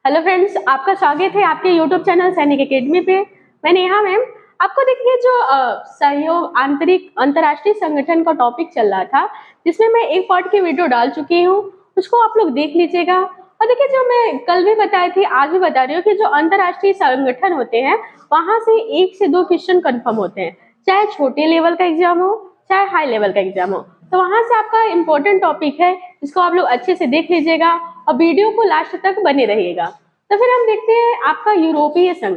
Hello friends, आपका स्वागत है आपके यूट्यूब चैनल सैनिक एकेडमी पे। मैं नेहा मैम। आपको देखिए जो सहयोग आंतरिक अंतर्राष्ट्रीय संगठन का टॉपिक चल रहा था, जिसमें मैं एक पार्ट की वीडियो डाल चुकी हूँ, उसको आप लोग देख लीजिएगा। और देखिए जो मैं कल भी बताई थी, आज भी बता रही हूँ कि जो अंतर्राष्ट्रीय संगठन होते हैं वहां से 1 से 2 क्वेश्चन कन्फर्म होते हैं, चाहे छोटे लेवल का एग्जाम हो चाहे हाई लेवल का एग्जाम हो। तो वहां से आपका इम्पोर्टेंट टॉपिक है, इसको आप लोग अच्छे से देख लीजिएगा और वीडियो को लास्ट तक बने रहिएगा। तो फिर हम देखते हैं आपका यूरोपीय संघ,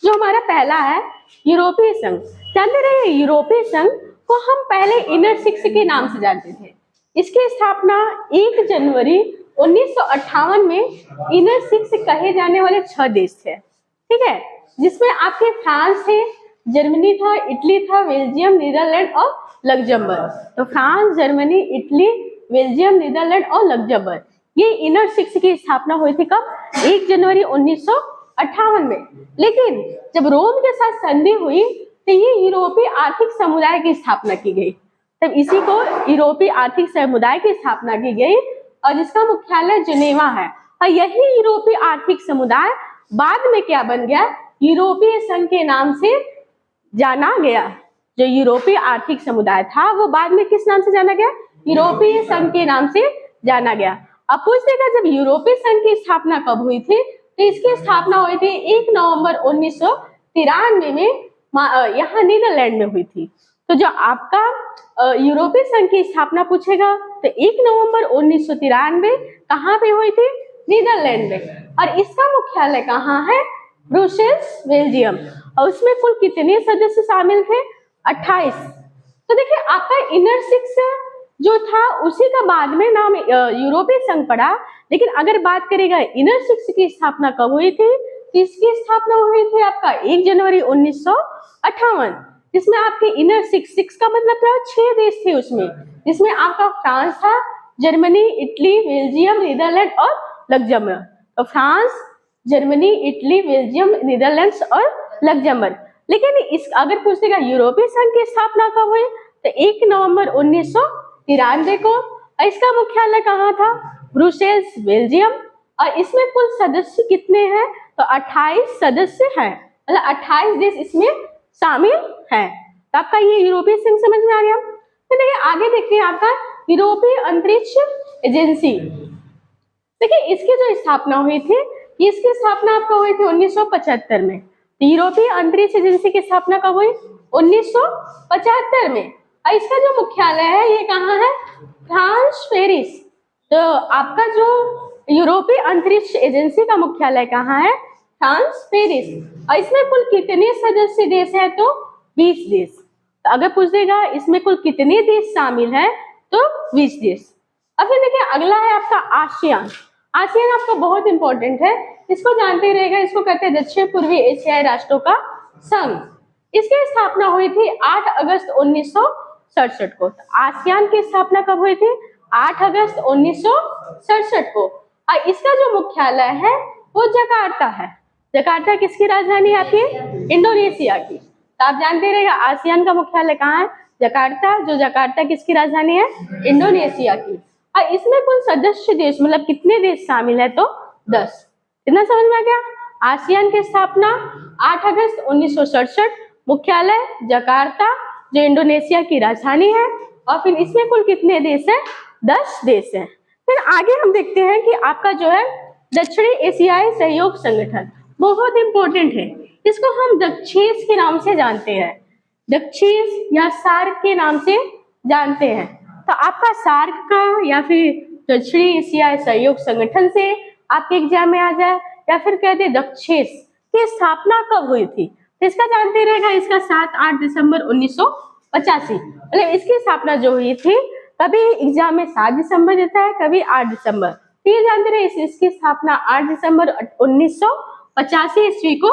जो हमारा पहला है यूरोपीय संघ। जानते रहे यूरोपीय संघ को हम पहले इनर सिक्स के नाम से जानते थे। इसकी स्थापना 1 जनवरी 1958 में इनर सिक्स कहे जाने वाले 6 देश थे, ठीक है, जिसमें आपके फ्रांस थे, जर्मनी था, इटली था, बेल्जियम, नीदरलैंड और लग्जमबर्ग। तो France, Germany, Italy, Belgium, Netherlands और लग्जमबर्ग, ये इनर सिक्स की स्थापना हुई थी कब? 1 जनवरी 1958 में। लेकिन जब रोम के साथ संधि हुई तो ये यूरोपीय आर्थिक समुदाय की स्थापना की गई। तब इसी को यूरोपीय आर्थिक समुदाय की स्थापना की गई और जिसका मुख्यालय जिनेवा है। और यही यूरोपीय आर्थिक समुदाय बाद में क्या बन गया? यूरोपीय संघ के नाम से जाना गया। जो यूरोपीय आर्थिक समुदाय था वो बाद में किस नाम से जाना गया? यूरोपीय संघ के नाम से जाना गया। अब पूछेगा जब यूरोपीय संघ की स्थापना कब हुई थी? तो इसकी स्थापना हुई थी 1 नवंबर 1993 में यहाँ नीदरलैंड में हुई थी। तो जो आपका यूरोपीय संघ की स्थापना पूछेगा तो 1 नवंबर 1993 कहाँ पे हुई थी? नीदरलैंड में। और इसका मुख्यालय कहाँ है? Brussels, Belgium. और उसमें कुल कितने सदस्य शामिल थे? 28। तो देखिए आपका इनर सिक्स जो था उसी का बाद में नाम यूरोपीय संघ पड़ा। लेकिन अगर बात करेगा इनर सिक्स की स्थापना कब हुई थी, तो इसकी स्थापना हुई थी आपका 1 जनवरी 1958, जिसमें आपके इनर सिक्स का मतलब क्या? 6 देश थे उसमें, जिसमें आपका फ्रांस था, जर्मनी, इटली, बेल्जियम, नीदरलैंड और लग्जमबर्ग। तो France, Germany, Italy, Belgium, Netherlands और लग्जमबर्ग। लेकिन इस अगर पूछेगा यूरोपीय संघ की स्थापना कब हुई, तो 1 नवंबर 1993 को। और इसका मुख्यालय कहाँ था? Brussels, Belgium. और इसमें कुल सदस्य कितने हैं? तो 28 सदस्य हैं, मतलब 28 देश इसमें शामिल हैं। तो आपका ये यूरोपीय संघ समझ में आ गया। तो देखिए आगे देखते हैं आपका यूरोपीय अंतरिक्ष एजेंसी। देखिए इसकी जो स्थापना हुई थी, इसकी स्थापना आपका हुई थी 1975 में। यूरोपीय अंतरिक्ष एजेंसी की स्थापना कब हुई? 1975 में। और इसका जो मुख्यालय है ये कहाँ है? France, Paris. तो आपका जो यूरोपीय अंतरिक्ष एजेंसी का मुख्यालय कहाँ है? France, Paris. और इसमें कुल कितने सदस्य देश है? तो 20 देश। तो अगर पूछेगा इसमें कुल कितने देश शामिल है, तो 20 देश। अब फिर देखिए अगला है आपका आसियान। आसियान आपका बहुत इंपॉर्टेंट है, इसको जानते रहेगा। इसको कहते हैं दक्षिण पूर्वी एशियाई राष्ट्रों का संघ। इसकी स्थापना हुई थी 8 अगस्त 1967 को। आसियान की स्थापना कब हुई थी? 8 अगस्त 1967 को। और इसका जो मुख्यालय है वो जकार्ता है। जकार्ता किसकी राजधानी है आपकी? इंडोनेशिया की। तो आप जानते रहेगा आसियान का मुख्यालय कहाँ है? जकार्ता। जो जकार्ता किसकी राजधानी है? इंडोनेशिया की। और इसमें कुल सदस्य देश मतलब कितने देश शामिल है? तो 10। इतना समझ में आ गया। आसियान की स्थापना 8 अगस्त 1967, मुख्यालय जकार्ता, जो इंडोनेशिया की राजधानी है। और फिर इसमें कुल कितने देश हैं? 10 देश हैं। फिर आगे हम देखते हैं कि आपका जो है दक्षिणी एशियाई सहयोग संगठन बहुत इंपॉर्टेंट है। इसको हम दक्षेस के नाम से जानते हैं, दक्षेस या सार्क के नाम से जानते हैं। तो आपका सार्क का या फिर दक्षिणी एशियाई सहयोग संगठन से आपके एग्जाम में आ जाए, या फिर कहते दक्षेस की स्थापना कब हुई थी, तो इसका जानते रहेगा। इसका 7-8 दिसंबर 1985, मतलब इसकी स्थापना जो हुई थी, कभी एग्जाम में 7 दिसंबर देता है, कभी 8 दिसंबर। तो ये जानते रहे इसकी स्थापना 8 दिसंबर 1985 ईस्वी को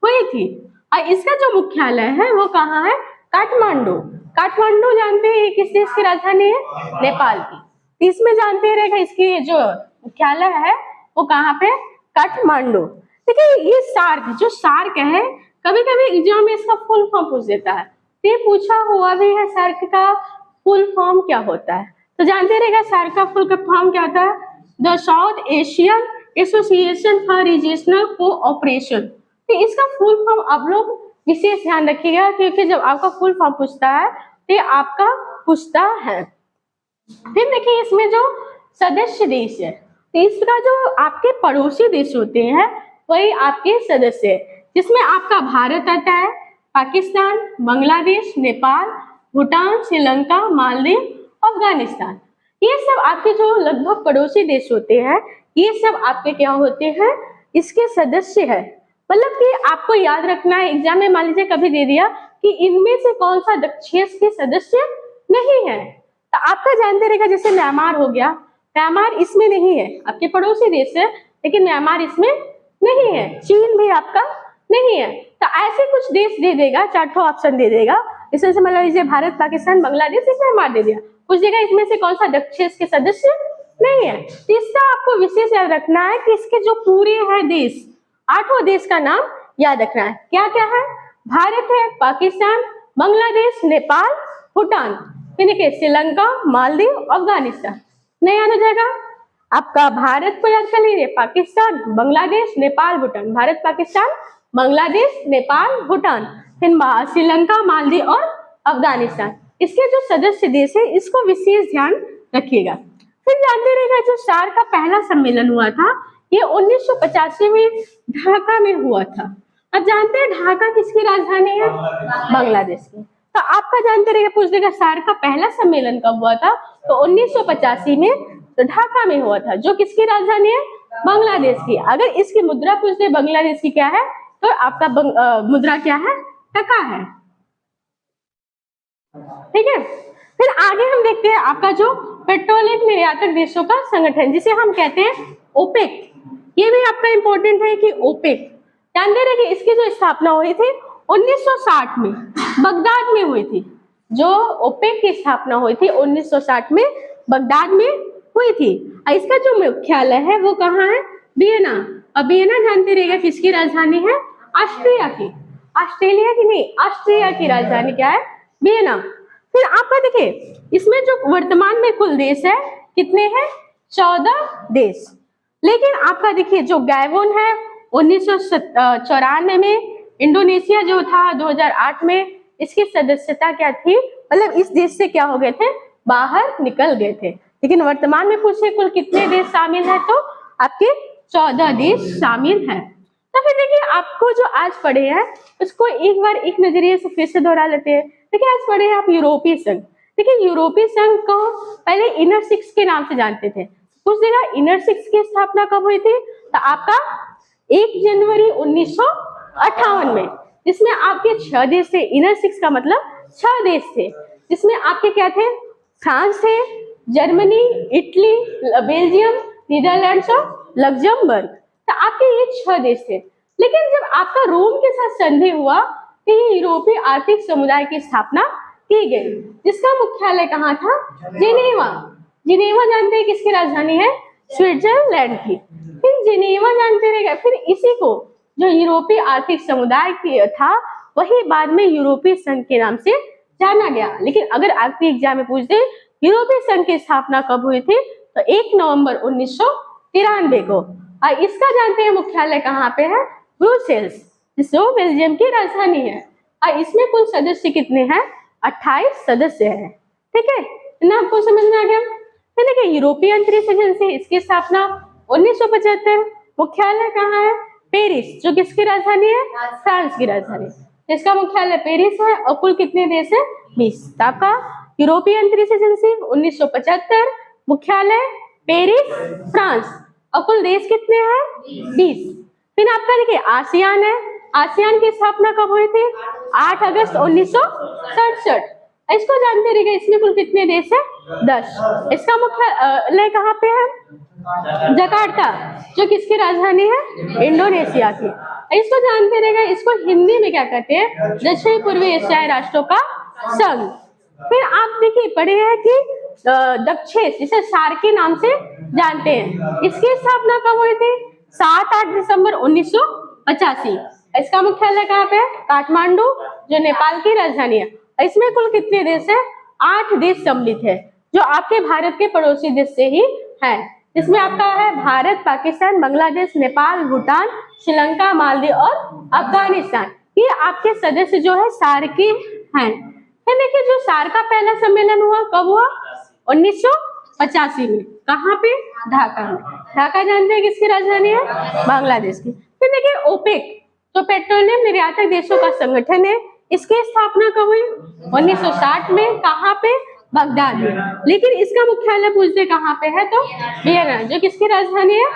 हुई थी। और इसका जो मुख्यालय है वो कहाँ है? काठमांडू। काठमांडू जानते हैं किस देश की राजधानी है? नेपाल की। इसमें जानते रहेगा इसकी जो मुख्यालय है वो कहाँ पे? काठमांडू। देखिए ये सार्क, जो सार्क है, कभी कभी एग्जाम में इसका फुल फॉर्म पूछ देता है। ये पूछा हुआ भी है सार्क का फुल फॉर्म क्या होता है। तो जानते रहेगा सार्क का फुल फॉर्म क्या होता है? The south Asian association for regional cooperation. तो इसका फुल फॉर्म आप लोग विशेष ध्यान रखिएगा, क्योंकि जब आपका फुल फॉर्म पूछता है तो ये आपका पूछता है। फिर देखिए इसमें जो सदस्य देश है, तो इसका जो आपके पड़ोसी देश होते हैं वही आपके सदस्य है, जिसमें आपका भारत आता है, पाकिस्तान, बांग्लादेश, नेपाल, भूटान, श्रीलंका, मालदीव, अफगानिस्तान। ये सब आपके जो लगभग पड़ोसी देश होते हैं, ये सब आपके क्या होते हैं, इसके सदस्य है। मतलब कि आपको याद रखना है, एग्जाम में मान लीजिए कभी दे दिया कि इनमें से कौन सा दक्षेश के सदस्य नहीं है, तो आपका जानते रहेगा। जैसे म्यांमार हो गया, म्यांमार इसमें नहीं है, आपके पड़ोसी देश है लेकिन म्यांमार इसमें नहीं है। चीन भी आपका नहीं है। तो ऐसे कुछ देश दे देगा, 4 ऑप्शन दे देगा। इसमें से मान लीजिए भारत, पाकिस्तान, बांग्लादेश, म्यांमार दे दिया, कुछ देगा इसमें से कौन सा दक्षेश के सदस्य नहीं है। तो इसका आपको विशेष याद रखना है कि इसके जो पूरे है देश, 8 देश का नाम याद रखना है। क्या क्या है? भारत है, पाकिस्तान, बांग्लादेश, नेपाल, भूटान, फिर देखिए श्रीलंका, मालदीव, अफगानिस्तान। नहीं याद हो जाएगा आपका, भारत को याद कर लीजिए, पाकिस्तान, बांग्लादेश, नेपाल, भूटान, भारत, पाकिस्तान, बांग्लादेश, नेपाल, भूटान, फिर श्रीलंका, मालदीव और अफगानिस्तान। इसके जो सदस्य देश है इसको विशेष ध्यान रखिएगा। फिर जानते रहेगा जो सार्क का पहला सम्मेलन हुआ था ये 1985 में ढाका में हुआ था। अब जानते हैं ढाका किसकी राजधानी है? बांग्लादेश की। तो आपका जानते रहेगा, पूछ देगा सार्क का पहला सम्मेलन कब हुआ था? तो 1985 में तो ढाका में हुआ था, जो किसकी राजधानी है? बांग्लादेश की। अगर इसकी मुद्रा पूछ दे बांग्लादेश की क्या है, तो आपका मुद्रा क्या है? टका है। ठीक है। फिर आगे हम देखते हैं आपका जो पेट्रोलियम निर्यातक देशों का संगठन, जिसे हम कहते हैं ओपेक। ये भी आपका इंपॉर्टेंट है कि ओपेक जानते रहे कि इसकी जो स्थापना हुई थी 1960 में बगदाद में हुई थी। जो ओपेक की स्थापना हुई थी 1960 में बगदाद में हुई थी। और इसका जो मुख्यालय है वो कहाँ है? वियना। और वियना जानते रहेगा किसकी राजधानी है? ऑस्ट्रिया की। ऑस्ट्रेलिया की नहीं, ऑस्ट्रिया की राजधानी क्या है? वियना। फिर आपका देखिए इसमें जो वर्तमान में कुल देश है कितने हैं? 14 देश। लेकिन आपका देखिए जो गैबोन है 1994 में, इंडोनेशिया जो था 2008 में, इसकी सदस्यता क्या थी? मतलब इस देश से क्या हो गए थे? बाहर निकल गए थे। लेकिन वर्तमान में पूछे कुल कितने देश शामिल है, तो आपके 14 देश शामिल हैं। तो फिर देखिए आपको जो आज पढ़े हैं उसको एक बार एक नजरिए से फिर से दोहरा लेते हैं। देखिए आज पढ़े हैं आप यूरोपीय संघ। देखिए यूरोपीय संघ को पहले इनर सिक्स के नाम से जानते थे। कुछ देगा इनर सिक्स की स्थापना कब हुई थी? तो आपका 1 जनवरी 1958 में, जिसमें आपके 6 देश थे। इनर सिक्स का मतलब 6 देश थे, जिसमें आपके क्या थे? फ्रांस थे, जर्मनी, इटली, बेल्जियम, नीदरलैंड्स और लग्जमबर्ग। तो आपके ये 6 देश थे। लेकिन जब आपका रोम के साथ संधि हुआ तो ये यूरोपीय आर्थिक समुदाय की स्थापना की गई, जिसका मुख्यालय कहाँ था? जिनेवा। जिनेवा जानते हैं किसकी राजधानी है? स्विट्जरलैंड की। फिर जिनेवा जानते रहेगा। फिर इसी को जो यूरोपीय आर्थिक समुदाय था वही बाद में यूरोपीय संघ के नाम से जाना गया। लेकिन अगर आपके एग्जाम में पूछ दे यूरोपीय संघ की स्थापना कब हुई थी, तो 1 नवंबर 1993 को। और इसका जानते हैं मुख्यालय कहाँ पे है? ब्रुसेल्स, जो बेल्जियम की राजधानी है। और इसमें कुल सदस्य कितने हैं? 28 सदस्य हैं। ठीक है ना, आपको समझ में आ गया? फिर देखिए यूरोपीय अंतरिक्ष एजेंसी, इसकी स्थापना 1975। मुख्यालय कहाँ है? पेरिस, जो किसकी राजधानी है? फ्रांस की राजधानी। इसका मुख्यालय पेरिस है। और कुल कितने देश है? 20। आपका यूरोपीय अंतरिक्ष एजेंसी 1975, मुख्यालय पेरिस, फ्रांस, और कुल देश कितने हैं? 20। फिर आपका देखिए आसियान है। आसियान की स्थापना कब हुई थी? 8 अगस्त 1967। इसको जानते रहिएगा, इसमें कुल कितने देश है? 10। इसका मुख्यालय कहाँ पे है? जकार्ता, जो किसकी राजधानी है? इंडोनेशिया की। इसको जानते रहेगा, इसको हिंदी में क्या कहते हैं? दक्षिण पूर्वी एशियाई राष्ट्रों का संघ। फिर आप देखिए पढ़े हैं कि दक्षेश, जिसे सार्क के नाम से जानते हैं, इसकी स्थापना कब हुई थी? 7-8 दिसंबर 1985। इसका मुख्यालय कहाँ पे है? काठमांडू, जो नेपाल की राजधानी है। इसमें कुल कितने देश है? 8 देश सम्मिलित है, जो आपके भारत के पड़ोसी देश से ही है। इसमें आपका है भारत, पाकिस्तान, बांग्लादेश, नेपाल, भूटान, श्रीलंका, मालदीव और अफगानिस्तान। ये आपके सदस्य जो है सार्क के हैं। फिर देखिए जो सार्क का पहला सम्मेलन हुआ कब हुआ? 1985 में। कहाँ पे? ढाका में। ढाका जानते हैं किसकी राजधानी है? बांग्लादेश की। फिर देखिए ओपेक तो पेट्रोलियम निर्यातक देशों का संगठन है। इसकी स्थापना कब हुई? 1960 में। कहाँ पे? बगदाद में। लेकिन इसका मुख्यालय पूछते कहाँ पे है तो वियना, जो किसकी राजधानी है?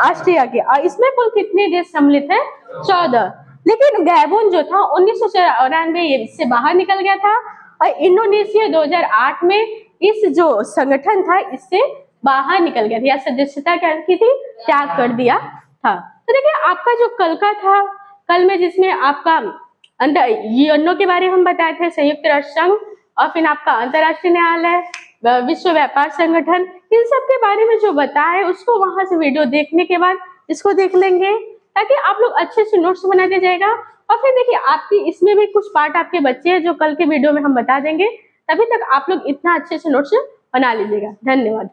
ऑस्ट्रिया की। और इसमें कुल कितने देश सम्मिलित है? 14। लेकिन गैबोन जो था 1994 इससे बाहर निकल गया था और इंडोनेशिया 2008 में इस जो संगठन था इससे बाहर निकल गया था या सदस्यता क्या की थी? त्याग कर दिया था। तो देखिए आपका जो कल का था, कल में जिसमें आपका यूएनओ के बारे में हम बताए थे, संयुक्त राष्ट्र संघ, और फिर आपका अंतर्राष्ट्रीय न्यायालय, विश्व व्यापार संगठन, इन सब के बारे में जो बताया उसको वहां से वीडियो देखने के बाद इसको देख लेंगे ताकि आप लोग अच्छे से नोट्स बनाते जाएगा। और फिर देखिए आपकी इसमें भी कुछ पार्ट आपके बच्चे हैं जो कल के वीडियो में हम बता देंगे, तभी तक आप लोग इतना अच्छे से नोट्स बना लीजिएगा। धन्यवाद।